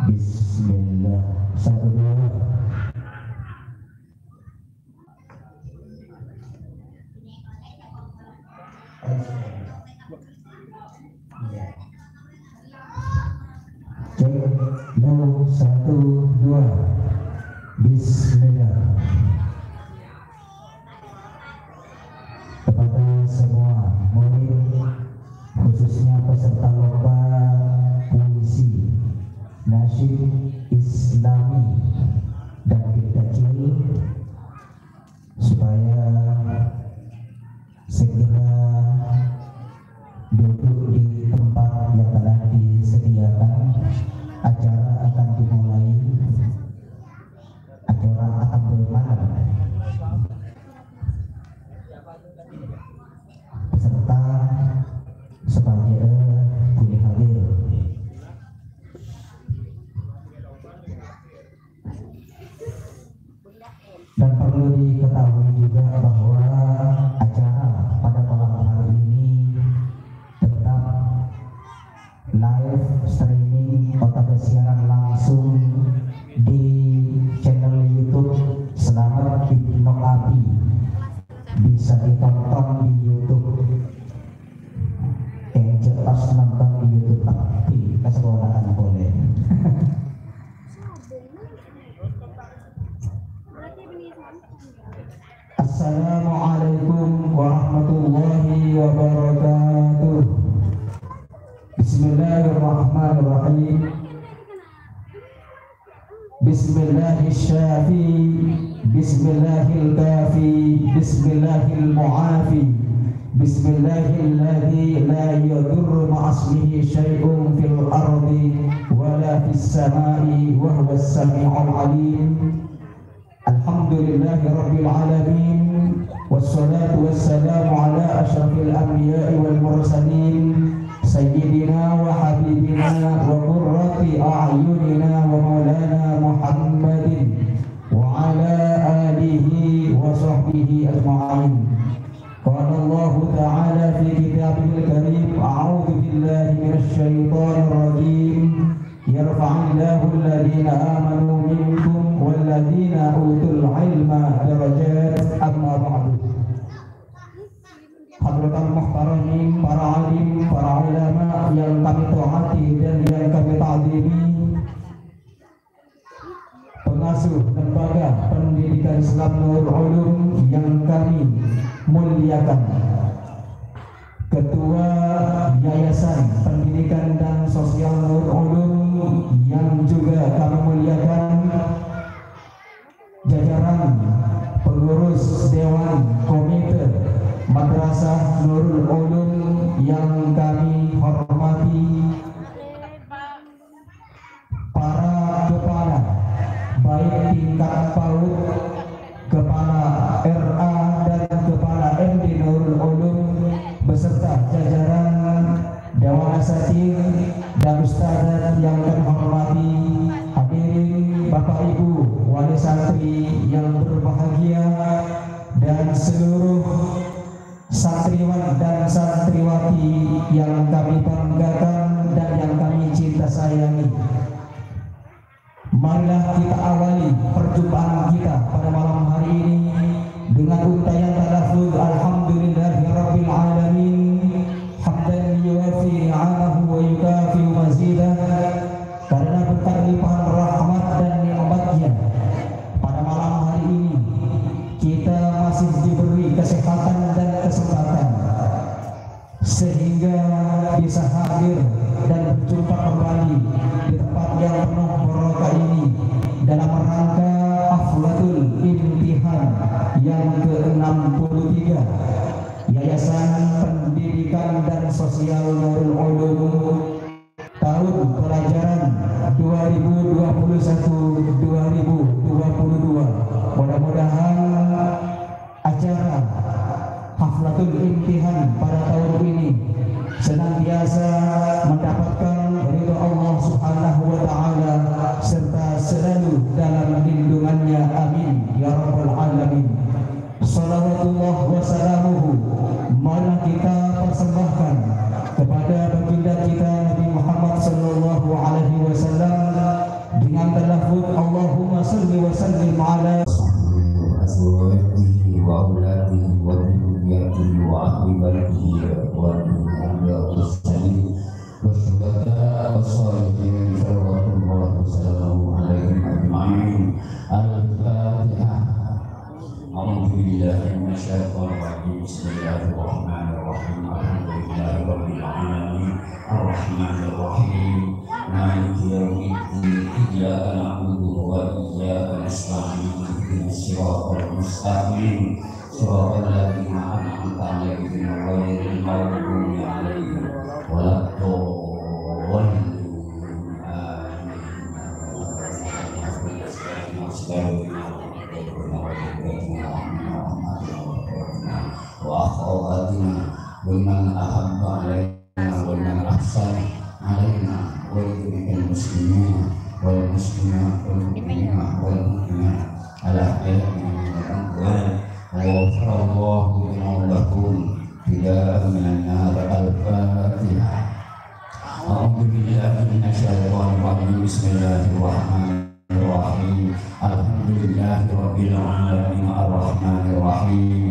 Bismillah. Satu dua. Cek no, satu dua. Bismillah. Kepada semua murid, khususnya peserta lomba puisi, nasyid Islami dan kecil, supaya segera duduk di tempat yang telah disediakan. Acara akan dimulai. Acara akan bermalam. Peserta sebagai boleh hadir. Dan perlu diketahui juga bahwa acara pada malam hari ini tetap live streaming atau siaran langsung di channel YouTube Selamat Ibnu Abi. Bisa ditonton di YouTube. Jelas nonton di YouTube tapi kesekolahan boleh. Assalamualaikum warahmatullahi wabarakatuh. Bismillahirrahmanirrahim. Bismillahirrahmanirrahim. Bismillahirrahmanirrahim. Bismillahirrahmanirrahim. Bismillahilladzi la yadurru ma'asmihi syai'un fil ardi wala fis samai wa huwas sami'ul 'alim. Alhamdulillahi rabbil alamin. Wassalatu wassalamu ala asyrafil anbiya'i wal mursalin sayyidina wa habibina wa qurrati a'yunina wa maulana Muhammadin wa ala alihi wa sahbihi ajma'in. Qala Allah ta'ala fi kitabihil karim, a'udzu billahi minasy syaithanir rajim. Yarfa'illahu alladhina amanu minkum walladhina utul ilma darajat. Amma ba'du. Hadratul muhtaramin, para alim, para ulama yang kami taati dan yang kami ta'zimi, pengasuh lembaga pendidikan Islam Nurul Ulum yang kami muliakan, Ketua Yayasan Pendidikan dan Sosial Nurul Ulum yang juga kami muliakan, jajaran pengurus Dewan Komite Madrasah Nurul Ulum yang kami hormati, para kepala baik tingkat PAUD, kepala RA dan kepala MD Nurul Ulum beserta jajaran Dewan Asatidz dan ustadzat yang kami hormati, hadirin Bapak Ibu wali santri yang berbahagia dan seluruh santriwan dan santriwati yang kami banggakan dan yang kami cinta sayangi. Marilah kita awali perjumpaan kita pada malam hari ini dengan untayan talafuz alhamdulillahirabbil alamin hamdan yuwafi ni'amahu wa yukafi mazidah. Karena berkat limpahan rahmat dan nikmatnya pada malam hari ini kita masih diberi kesehatan dan kesempatan sehingga bisa hadir dan berjumpa kembali di tempat yang penuh barokah ini dalam rangka Haflatul Imtihan yang ke-60. وسلم على أزواجه وأولاده وذرياته وأهل بيته والأنبياء والمرسلين والشهداء والصالحين صلوات الله وسلامه عليهم أجمعين. الفاتحة. أعوذ بالله من الشيطان الرجيم. بسم الله الرحمن الرحيم. الحمد لله رب العالمين الرحمن الرحيم مالك يوم الدين. إياك نعبد وإياك نستعين. اهدنا الصراط المستقيم صراط الذين أنعمت عليهم غير المغضوب عليهم ولا الضالين. وأخواتنا ومن أحب علينا ومن أحسن علينا ولجميع المسلمين والمسلمات والمؤمنين والمؤمنات الأحياء منهم والأموات وغفر الله لنا ولكم فداء من النار. الفاتحة. أعوذ بالله من الشيطان الرجيم. بسم الله الرحمن الرحيم. الحمد لله رب العالمين الرحمن الرحيم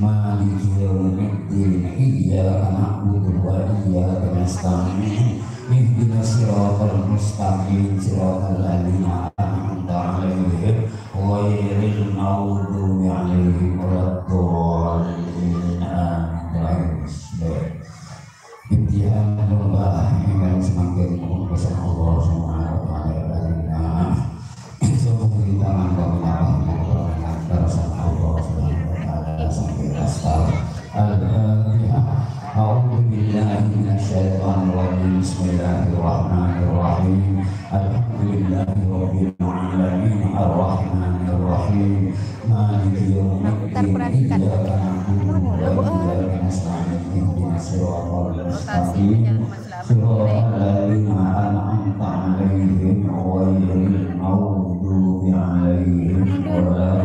مالك يوم الدين. إياك نعبد وإياك نستعين. اهدنا الصراط المستقيم صراط الذين أنعمت عليهم غير المغضوب عليهم ولا الضالين. آمين. Imtihanullah yang semakin mengumpulkan Allah Subhanahu wa taala dan semoga tangan kami antara sama Allah Subhanahu wa taala sampai asal. Al-Fatihah. A'udzu billahi minasyaitonir rajim. Bismillahirrahmanirrahim. Alhamdulillahi rabbil alamin arrahmanir rahim maliki yaumiddin. Iyyaka na'budu wa iyyaka nasta'in. Ihdinas siratal mustaqim siratal ladzina an'amta 'alaihim ghairil maghdubi 'alaihim waladdallin.